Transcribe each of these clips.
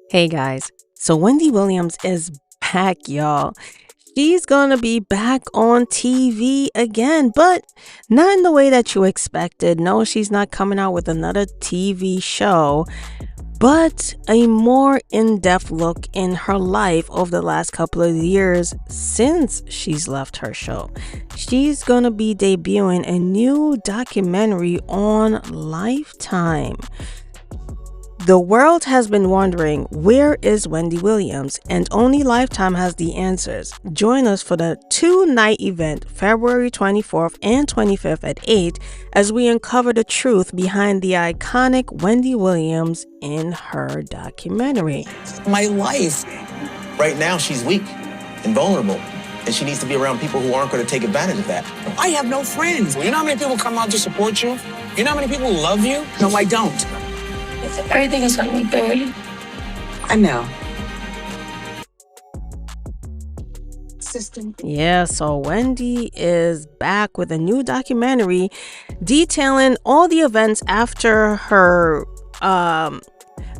Hey guys, so Wendy Williams is back, y'all. She's gonna be back on TV again, but not in the way that you expected. No, she's not coming out with another TV show, but a more in depth look in her life over the last couple of years since she's left her show. She's gonna be debuting a new documentary on Lifetime. The world has been wondering, where is Wendy Williams? And only Lifetime has the answers. Join us for the 2-night event, February 24th and 25th at 8, as we uncover the truth behind the iconic Wendy Williams in her documentary. My life. Right now, she's weak and vulnerable, and she needs to be around people who aren't going to take advantage of that. I have no friends. You know how many people come out to support you? You know how many people love you? No, I don't. Everything is gonna be good. I know. Yeah, so Wendy is back with a new documentary detailing all the events after her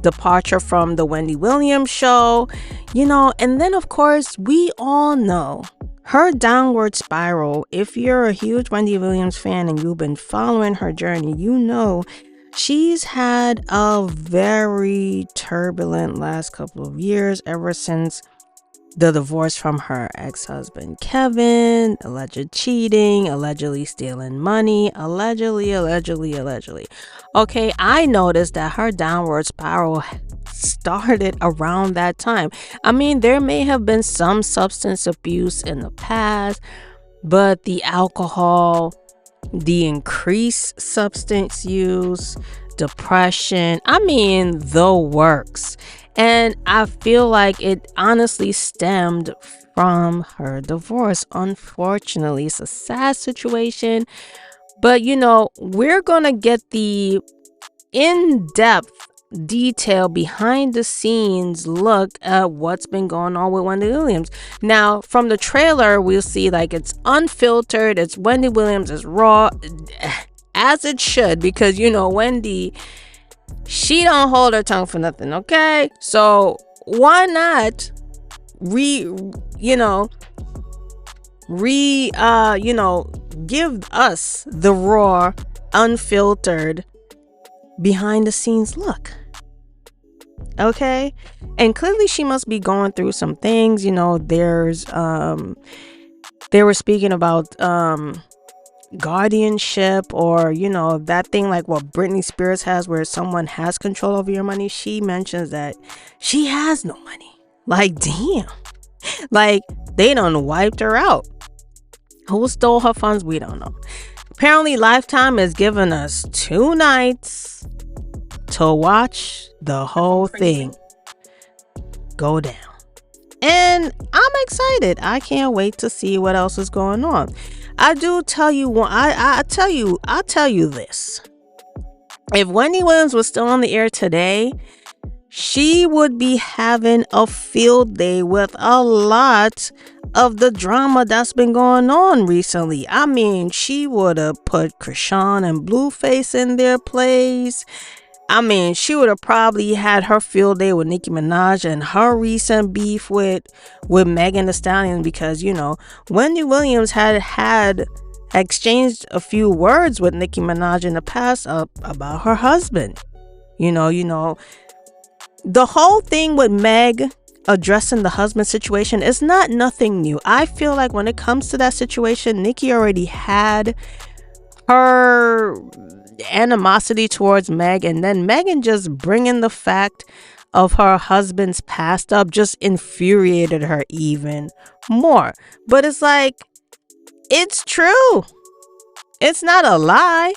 departure from the Wendy Williams show, and then of course we all know her downward spiral. If you're a huge Wendy Williams fan and you've been following her journey, you know she's had a very turbulent last couple of years ever since the divorce from her ex-husband Kevin, alleged cheating, allegedly stealing money, allegedly. Okay, I noticed that her downward spiral started around that time. I mean, there may have been some substance abuse in the past, but the alcohol, the increased substance use, depression, the works. And I feel like it honestly stemmed from her divorce. Unfortunately, it's a sad situation. But, we're going to get the in-depth detail behind the scenes look at what's been going on with Wendy Williams. Now, from the trailer, we'll see like it's unfiltered. It's Wendy Williams. It's raw, as it should, because, Wendy, she don't hold her tongue for nothing, okay? So why not give us the raw, unfiltered, behind the scenes look. Okay? And clearly she must be going through some things. There's they were speaking about guardianship, or that thing like what Britney Spears has, where someone has control over your money. She mentions that she has no money. Like, damn, like they done wiped her out. Who stole her funds? We don't know. Apparently Lifetime is giving us 2 nights to watch the whole thing go down, and I'm excited. I can't wait to see what else is going on. I do tell you one. I'll tell you this. If Wendy Williams was still on the air today, she would be having a field day with a lot of the drama that's been going on recently. I mean, she would have put Krishan and Blueface in their place. I mean, she would have probably had her field day with Nicki Minaj and her recent beef with Megan Thee Stallion, because, Wendy Williams had exchanged a few words with Nicki Minaj in the past about her husband. The whole thing with Meg addressing the husband situation is not nothing new. I feel like when it comes to that situation, Nicki already had her animosity towards Meg, and then Megan just bringing the fact of her husband's past up just infuriated her even more. But it's like, it's true. It's not a lie.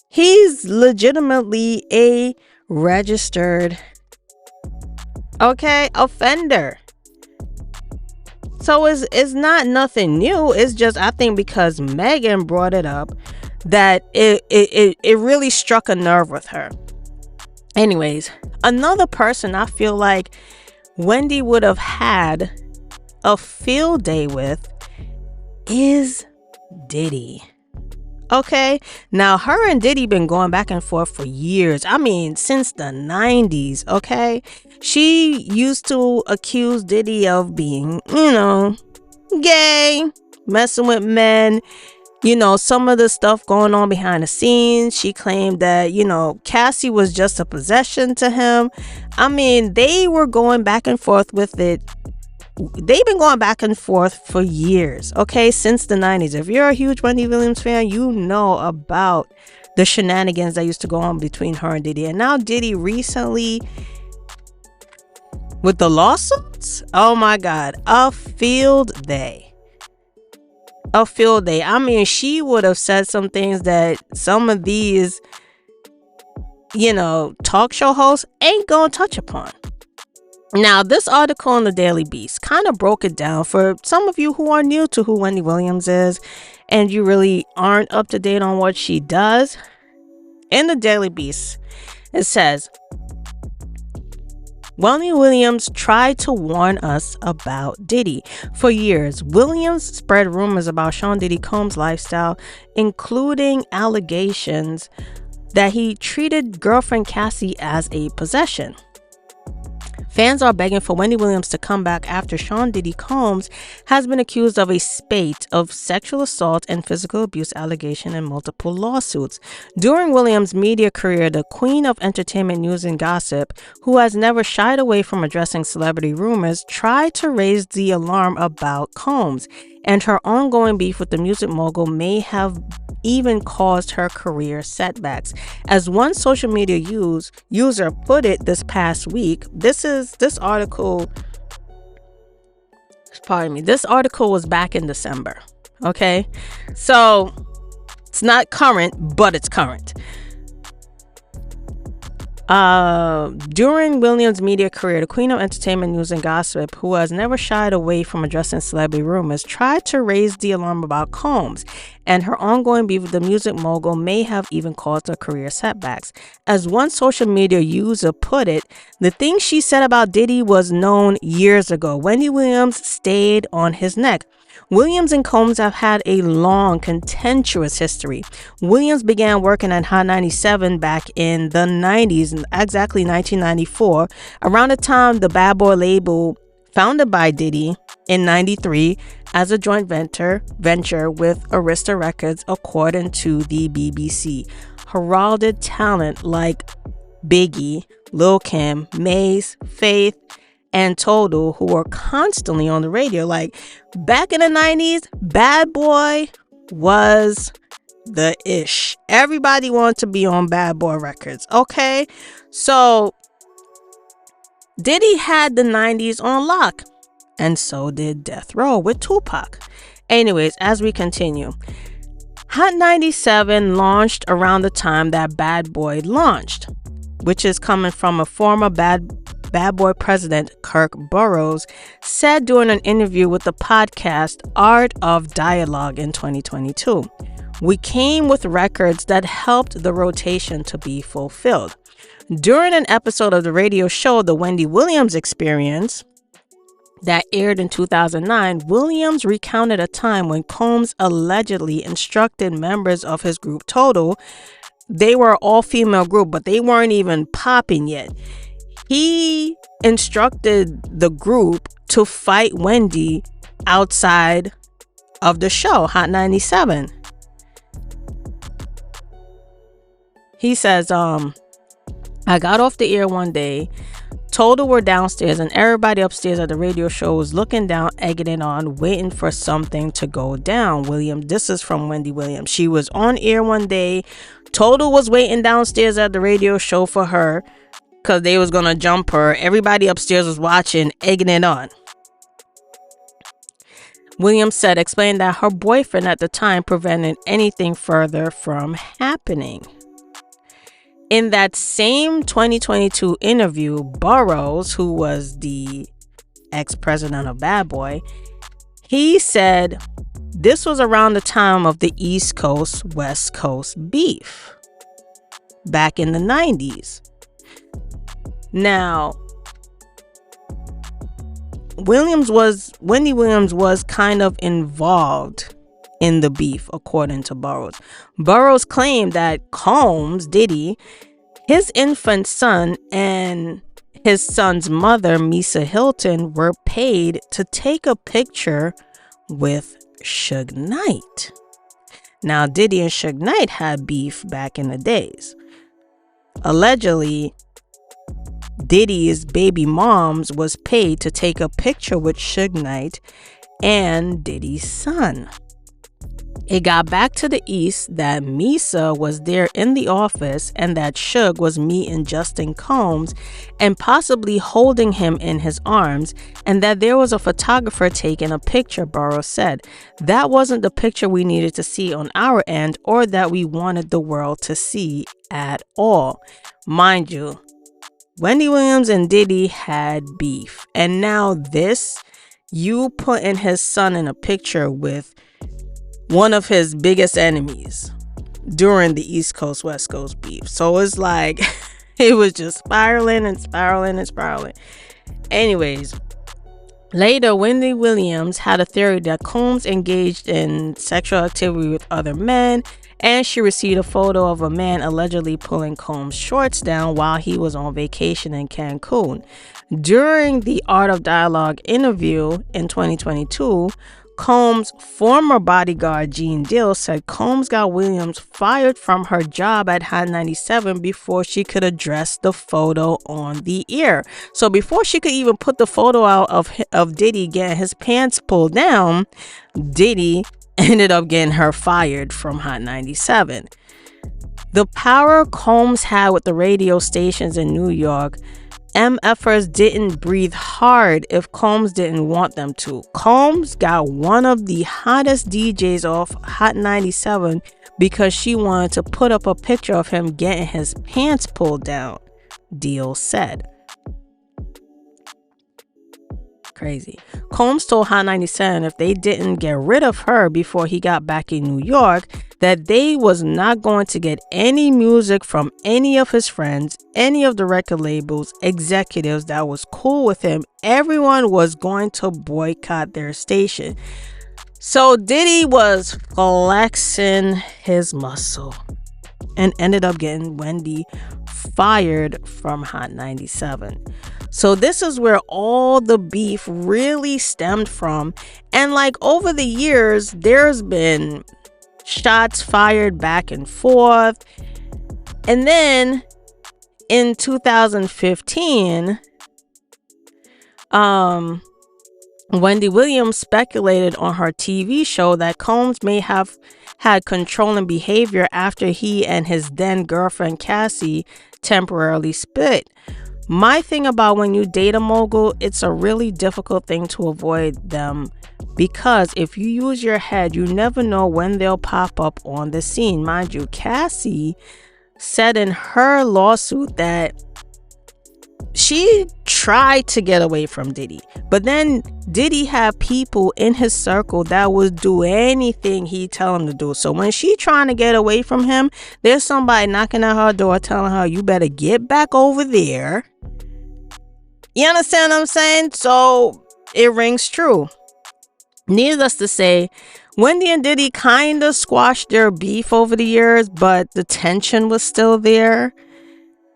He's legitimately a registered offender. So it's not nothing new. It's just, I think because Megan brought it up, that it really struck a nerve with her. Anyways, another person I feel like Wendy would have had a field day with is Diddy. Okay, now her and Diddy been going back and forth for years. I mean, since the 90s. Okay, she used to accuse Diddy of being, gay, messing with men. Some of the stuff going on behind the scenes. She claimed that, Cassie was just a possession to him. I mean, they were going back and forth with it. They've been going back and forth for years, okay, since the 90s. If you're a huge Wendy Williams fan, you know about the shenanigans that used to go on between her and Diddy. And now Diddy recently, with the lawsuits, oh my God, a field day. I mean, she would have said some things that some of these, talk show hosts ain't gonna touch upon. Now, this article in the Daily Beast kind of broke it down for some of you who are new to who Wendy Williams is and you really aren't up to date on what she does. In the Daily Beast, it says, Wendy Williams tried to warn us about Diddy. For years, Williams spread rumors about Sean Diddy Combs' lifestyle, including allegations that he treated girlfriend Cassie as a possession. Fans are begging for Wendy Williams to come back after Sean Diddy Combs has been accused of a spate of sexual assault and physical abuse allegations in multiple lawsuits. During Williams' media career, the queen of entertainment news and gossip, who has never shied away from addressing celebrity rumors, tried to raise the alarm about Combs, and her ongoing beef with the music mogul may have even caused her career setbacks. As one social media user put it this past week, this article was back in December. Okay, so it's not current, but it's current. During Williams' media career, the queen of entertainment news and gossip, who has never shied away from addressing celebrity rumors, tried to raise the alarm about Combs, and her ongoing beef with the music mogul may have even caused her career setbacks. As one social media user put it, the thing she said about Diddy was known years ago. Wendy Williams stayed on his neck. Williams and Combs have had a long, contentious history. Williams began working at Hot 97 back in the 90s, exactly 1994, around the time the Bad Boy label, founded by Diddy in 93 as a joint venture with Arista Records, according to the BBC, heralded talent like Biggie, Lil Kim, Mace, Faith, and Total, who were constantly on the radio. Like, back in the 90s, Bad Boy was the ish. Everybody wanted to be on Bad Boy Records. Okay, so Diddy had the 90s on lock, and so did Death Row with Tupac. Anyways, as we continue, Hot 97 launched around the time that Bad Boy launched, which is coming from a former Bad Boy president, Kirk Burroughs, said during an interview with the podcast Art of Dialogue in 2022. We came with records that helped the rotation to be fulfilled. During an episode of the radio show The Wendy Williams Experience that aired in 2009, Williams recounted a time when Combs allegedly instructed members of his group Total. They were an all-female group, but they weren't even popping yet. He instructed the group to fight Wendy outside of the show, Hot 97. He says, I got off the air one day, Total were downstairs, and everybody upstairs at the radio show was looking down, egging it on, waiting for something to go down. This is from Wendy Williams. She was on air one day. Total was waiting downstairs at the radio show for her, because they was going to jump her. Everybody upstairs was watching, egging it on. Williams explained that her boyfriend at the time prevented anything further from happening. In that same 2022 interview, Burroughs, who was the ex-president of Bad Boy, he said this was around the time of the East Coast, West Coast beef back in the 90s. Now, Wendy Williams was kind of involved in the beef, according to Burrows. Burrows claimed that Combs, Diddy, his infant son, and his son's mother, Misa Hilton, were paid to take a picture with Suge Knight. Now, Diddy and Suge Knight had beef back in the days. Allegedly, Diddy's baby moms was paid to take a picture with Suge Knight and Diddy's son. It got back to the East that Misa was there in the office and that Suge was meeting Justin Combs and possibly holding him in his arms, and that there was a photographer taking a picture, Burrows said. That wasn't the picture we needed to see on our end or that we wanted the world to see at all. Mind you, Wendy Williams and Diddy had beef, and now this, you putting his son in a picture with one of his biggest enemies during the East Coast West Coast beef. So it's like it was just spiraling and spiraling and spiraling. Anyways, later Wendy Williams had a theory that Combs engaged in sexual activity with other men, and she received a photo of a man allegedly pulling Combs' shorts down while he was on vacation in Cancun. During the Art of Dialogue interview in 2022, Combs' former bodyguard Gene Dill said Combs got Williams fired from her job at Hot 97 before she could address the photo on the air. So before she could even put the photo out of Diddy getting his pants pulled down, Diddy ended up getting her fired from Hot 97. The power Combs had with the radio stations in New York, MFers didn't breathe hard if Combs didn't want them to. Combs got one of the hottest DJs off Hot 97 because she wanted to put up a picture of him getting his pants pulled down, Deal said. Crazy. Combs told Hot 97 if they didn't get rid of her before he got back in New York, that they was not going to get any music from any of his friends, any of the record labels, executives that was cool with him. Everyone was going to boycott their station. So Diddy was flexing his muscle and ended up getting Wendy fired from Hot 97. So this is where all the beef really stemmed from. And like over the years, there's been shots fired back and forth. And then in 2015, Wendy Williams speculated on her TV show that Combs may have had controlling behavior after he and his then girlfriend Cassie temporarily split. My thing about when you date a mogul, it's a really difficult thing to avoid them, because if you use your head, you never know when they'll pop up on the scene. Mind you, Cassie said in her lawsuit that she tried to get away from Diddy, but then Diddy had people in his circle that would do anything he tell them to do. So when she trying to get away from him, there's somebody knocking at her door telling her, you better get back over there. You understand what I'm saying? So it rings true. Needless to say, Wendy and Diddy kind of squashed their beef over the years, but the tension was still there.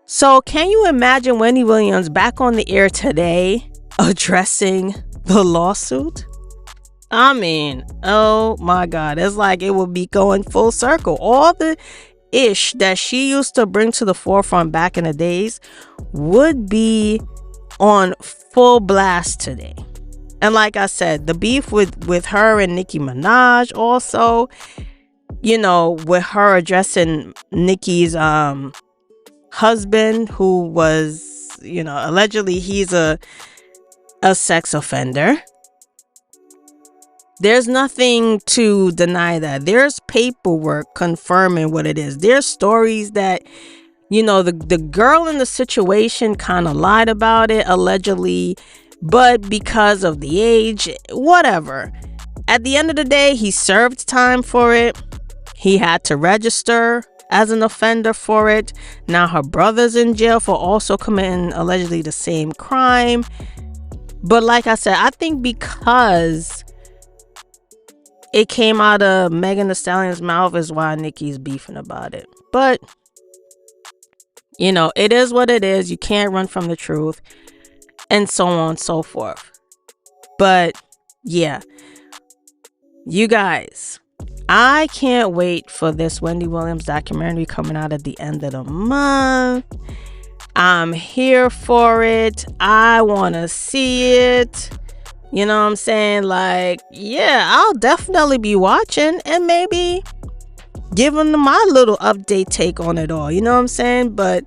So can you imagine Wendy Williams back on the air today addressing the lawsuit? I mean, oh my God, it's like it would be going full circle. All the ish that she used to bring to the forefront back in the days would be on full blast today. And like I said, the beef with her and Nicki Minaj also, you know, with her addressing Nicki's husband, who was, you know, allegedly he's a sex offender. There's nothing to deny that. There's paperwork confirming what it is. There's stories that, you know, the girl in the situation kind of lied about it, allegedly, but because of the age, whatever. At the end of the day, he served time for it. He had to register as an offender for it. Now her brother's in jail for also committing allegedly the same crime. But like I said, I think because it came out of Megan Thee Stallion's mouth is why Nicki's beefing about it. But, you know, it is what it is. You can't run from the truth. And so on and so forth. But, yeah. You guys, I can't wait for this Wendy Williams documentary coming out at the end of the month. I'm here for it. I want to see it. You know what I'm saying? Like, yeah, I'll definitely be watching and maybe giving my little update take on it all. You know what I'm saying? But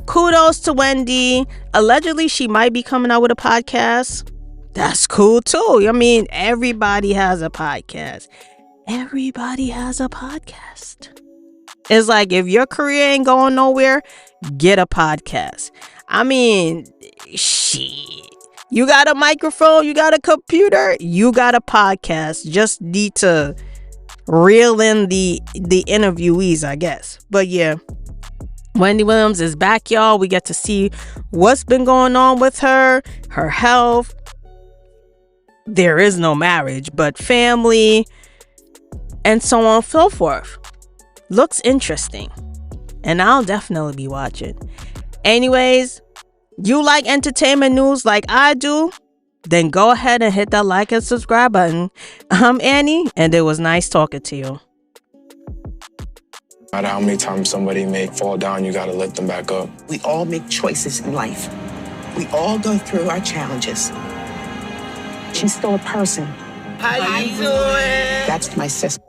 kudos to Wendy. Allegedly, she might be coming out with a podcast. That's cool too. I mean, everybody has a podcast. Everybody has a podcast. It's like, if your career ain't going nowhere, get a podcast. I mean, shit. You got a microphone, you got a computer, you got a podcast. Just need to reel in the interviewees, I guess. But yeah, Wendy Williams is back, y'all. We get to see what's been going on with her health. There is no marriage, but family, and so on and so forth. Looks interesting. And I'll definitely be watching. Anyways, you like entertainment news like I do? Then go ahead and hit that like and subscribe button. I'm Annie, and it was nice talking to you. No matter how many times somebody may fall down, you gotta lift them back up. We all make choices in life. We all go through our challenges. She's still a person. How you doing? That's my sister.